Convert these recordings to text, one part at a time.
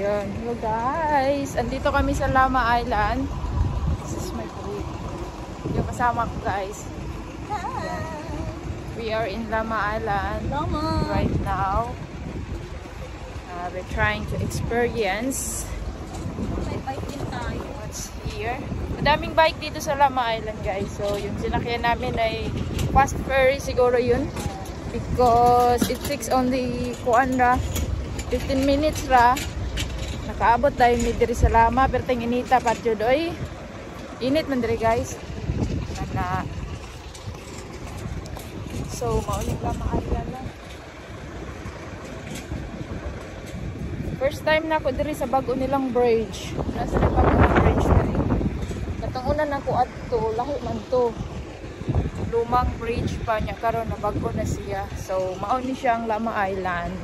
Ayun, hello guys. Andito kami sa Lama Island. This is my boy. Yung kasama ko guys. Ayan. We are in Lama Island right now. We're trying to experience what's here. Madaming bike dito sa Lama Island guys. So yung sinakyan namin ay fast ferry siguro yun. Because it takes only 15 minutes ra. Nakaabot tayo ni diri sa Lama. Pero tinginita pa jud oy. Init man diri guys. Na so maulit Lama Island na. First time na ako diri sa bago nilang bridge. Nasa na bago ng bridge diri. Katong una na ko adto, lahi man to. Lumang bridge pa niya karon na bago na siya. So mao ni siyang Lama Island.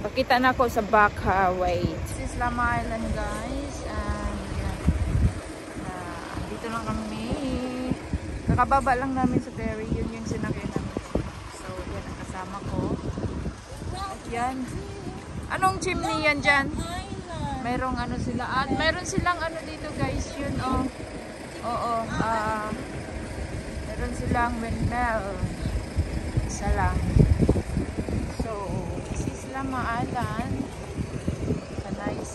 Pakita na ako sa back ha. Wait. This is Lama Island guys. And dito lang kami. Kakababa lang namin sa ferry. Yun yung sinakyan namin. So yan ang kasama ko. At yan. Anong chimney yan dyan? Mayroong ano sila. At mayroon silang ano dito guys. Yun oh. Oo. Meron silang windmill. Isa lang. So, this is Lama Island. It's a nice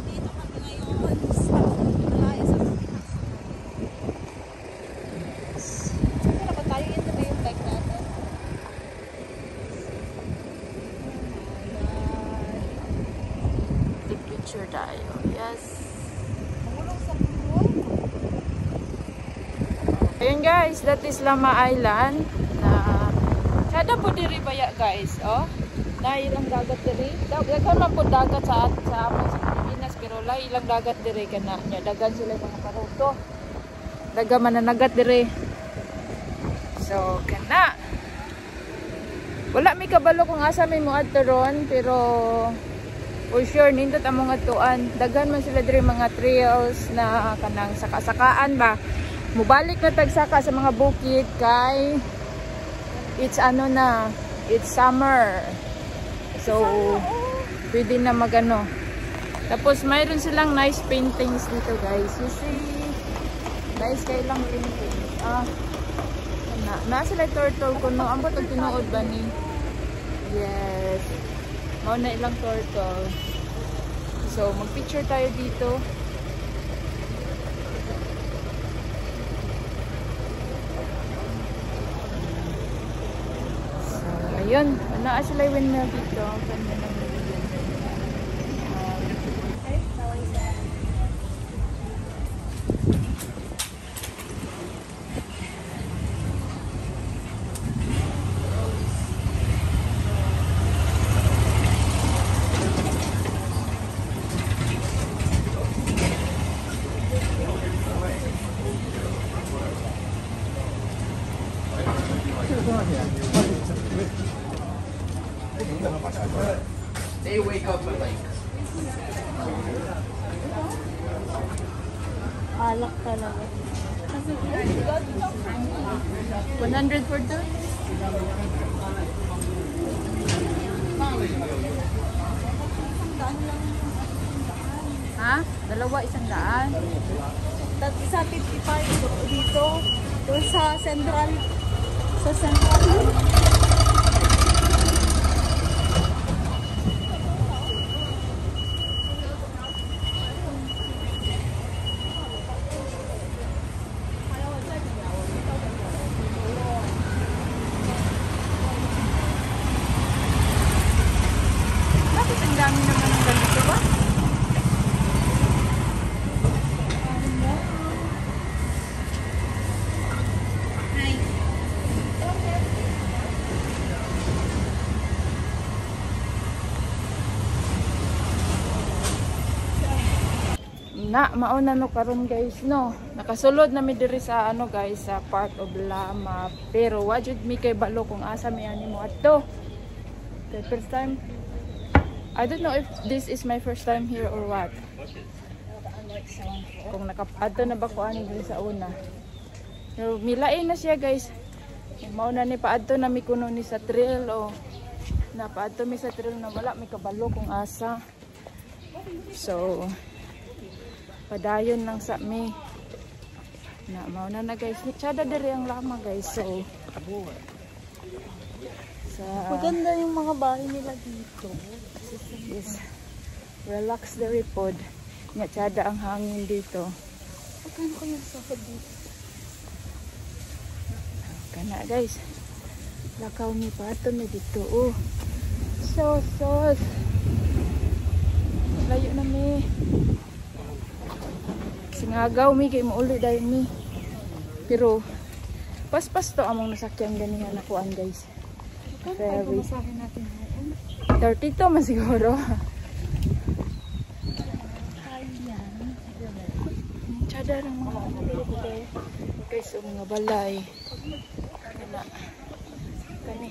dito kami ngayon sa Malayas. Saan ba tayo? Ito ba yung bike natin? Take picture tayo. Yes. Ayun guys, that is Lama Island. Kada po diri baya guys, oh. Na ilang dagat diri. Dagan man po dagat sa amon sa Pilipinas pero la ilang dagat diri kana nya dagan sila mga karuto. Daga man nagat diri. So kana. Wala mi kabalo kung asa may mo adto ron pero for sure nindot among atuan. Dagan man sila diri mga trails na kanang saka-sakaan ba. Mubalik na tagsaka sa mga bukid kay it's ano na, it's summer. So pwede na magano. Tapos mayroon silang nice paintings dito guys. You see, nice kay lang paintings. Na sila turtle ko no. Ambot og tinuod ba ni? Yes. Mao na ilang turtle. So mag-picture tayo dito. Ayun, naa sila yung windmill dito. Kanya lang They wake up at like alak talaga. 100 for two? Ha? Dalawa, 100? Isa 55 dito. Doon sa central. Sa central. Dami naman ng ganito ba? Hi. Na, mauna no karon guys no. Nakasulod na mi diri sa ano guys sa part of Lama. Pero wajud mi kay balo kung asa mi ani mo adto. The first time I don't know if this is my first time here or what. Kung nakapadto na ba ko ani diri sa una. Pero milain na siya guys. Mauna ni paadto na mi kuno ni sa trail o Napaadto mi sa trail na wala may kabalo kung asa. So padayon lang sa mi. Na mauna na guys. Tsada diri ang lama guys. So Maganda yung mga bahay nila dito. yes. Relax the pod. Nya tsada ang hangin dito. Magkano kaya sahod dito? Kana guys. Lakaw mi pato mi dito. Oh. So. Layo na mi. Singagaw mi kay mauli dahil mi. Pero paspas to among nasakyan ganihan nakuan guys. Kano kayo pumasahin natin ngayon? 32 man siguro. Ayan. Tsada ng mga guys, so mga balay. Kani.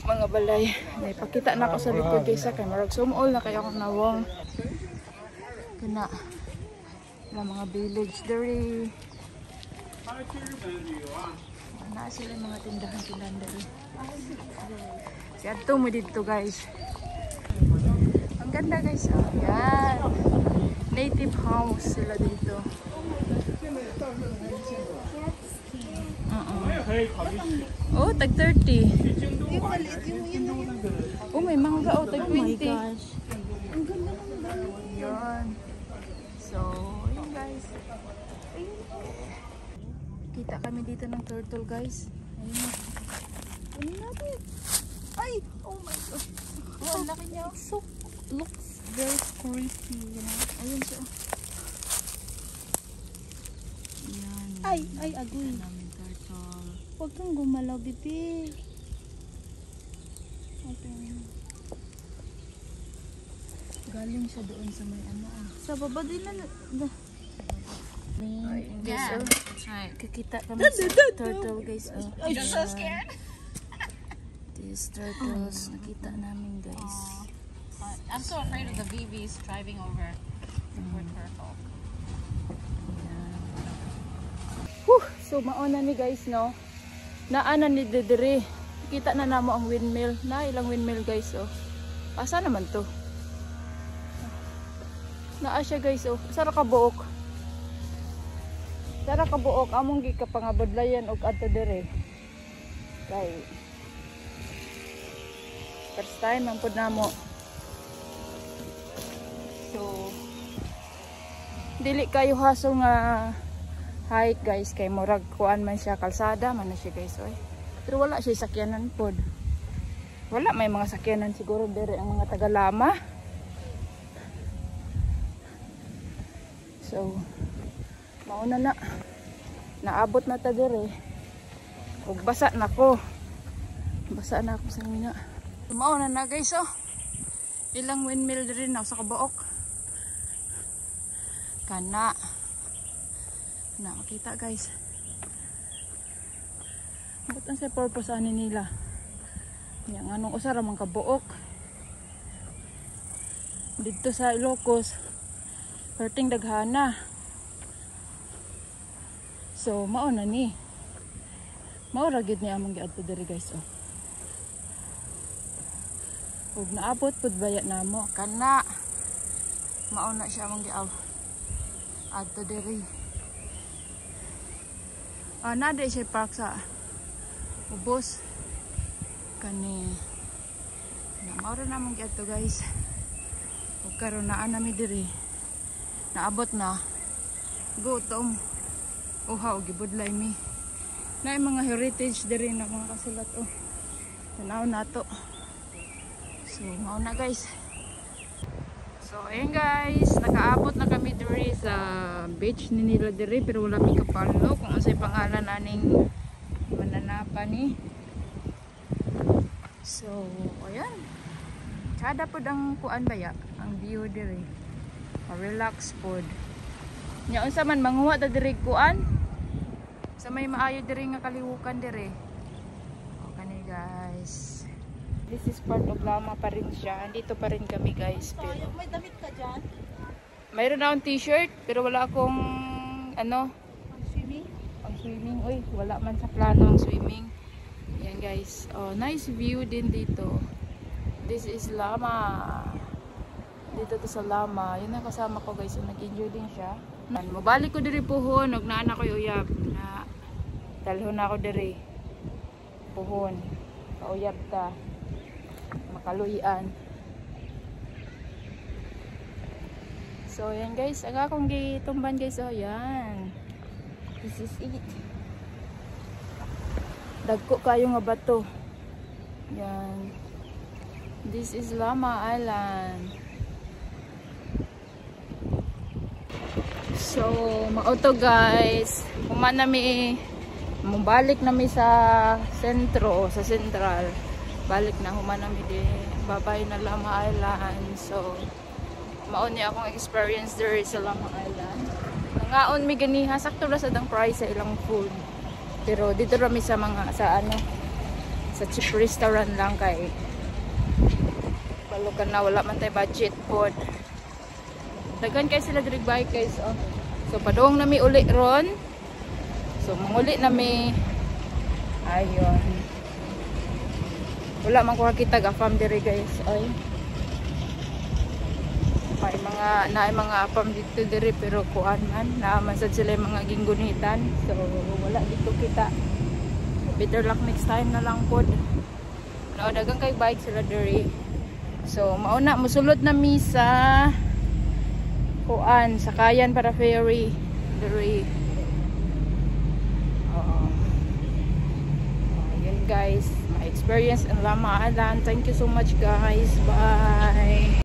Mga balay. Naipakita na ako sa likod guys kay marag sumol na kayo akong nawong. Kana. Mga village dere. Na sila mga tindahan dere. Si adto mo dito guys. Ang ganda guys. Oh. Yan. Native house sila dito. Oh, tag 30. Oh, may mangga. Oh, tag 20. Oh my gosh. Ang ganda ng dami. Yan. So, yun guys. Kita kami dito ng turtle guys. Ayun. Ano natin? Ay! Oh my god. Oh, ang laki niya. So, looks very creepy. You know? Ayun siya. Yan. Ay, agoy. Namin turtle. Huwag kang gumalaw, bibi. Okay. Galing siya doon sa may ano. Sa baba din na. Guys, oh. That's right. Kikita kami sa turtle guys. Oh. I'm so scared. These turtles, nakita namin guys. I'm so afraid of the BBs driving over the poor turtle. So mauna ni guys no. Naana ni Dedere. Kita na namo ang windmill. Na ilang windmill guys oh. Asa naman to? Naa siya guys oh. Sara ka buok. Sara ka buok among gikapangabudlayan og adto dire. Kay first time ang pud namo. So dili kayo haso nga hike guys kay murag kuan man siya kalsada man na siya guys oy. Pero wala siya sakyanan pod. Wala may mga sakyanan siguro dire ang mga taga-lama. So mauna na. Naabot na ta dire. Ug basa na ko. Basa na ako sa mina. Mauna na guys oh. Ilang windmill dire na sa kabuok. Kana. Na makita guys. Ba't ang sa purpose ani nila? Yang anong usara man kabuok. Dito sa Ilocos. Perting daghana. So mauna ni. Maura gid ni among giadto diri guys oh. Ug naabot pud baya namo kana. Mauna siya among giaw. Adto diri. Nade siya park sa ubos kani na maura namang giadto guys. Ug karon naa nami diri. Naabot na. Gutom. Uhaw gibudlay mi. Na mga heritage diri na mga kasulat oh. Tanaw nato. So mao na guys. So ayun guys, nakaabot na kami diri sa beach ni nila diri pero wala mi kapalo kung unsay pangalan aning mananapa ni. So ayan. Kada pod ang kuan baya, ang view diri. Relax pod. Nya unsa man manguha ta diri kuan? Sa may maayo diri nga kalihukan diri. O kani guys. This is part of Lama pa rin siya. Andito pa rin kami guys. Pero May damit ka dyan? mayroon na akong t-shirt pero wala akong ano, Swimming? ang swimming. Uy, wala man sa plano ang swimming. Yan guys. Oh, nice view din dito. This is Lama. Dito to sa Lama. Yun ang kasama ko guys. So, nag-enjoy din siya. Mabalik ko diri puhon. Huwag na anak ko uyab. Na, dalhon na ako diri. Puhon. Kauyab ta. Makaluyan. So, yan guys. Aga akong gitumban guys. Oh, yan. This is it. Dagko kayo nga bato. Yan. This is Lama Island. So, mauto guys. Human nami, mubalik nami sa sentro, sa central. Balik na human nami din. Babay na Lama Island. So, maon niya akong experience there sa Lama Island. Nangaon mi ganiha, sakto ra sa dang price sa ilang food. Pero dito rami sa mga sa cheap restaurant lang kay balukan na wala man tay budget food. Daghan kay sila diri bike guys. Oh. So padung nami uli ron. So manguli nami ayon. Wala man ko kita ga-farm diri guys. Ay. May mga apam dito diri pero kuan man naaman sad sila mga ginggunitan, so wala dito kita. Better luck next time na lang pod. Dagang kay bike sila diri. So mauna musulod na mi sa kuan sa Kayan para ferry diri. Yun guys, my experience in Lama Island. Thank you so much guys. Bye.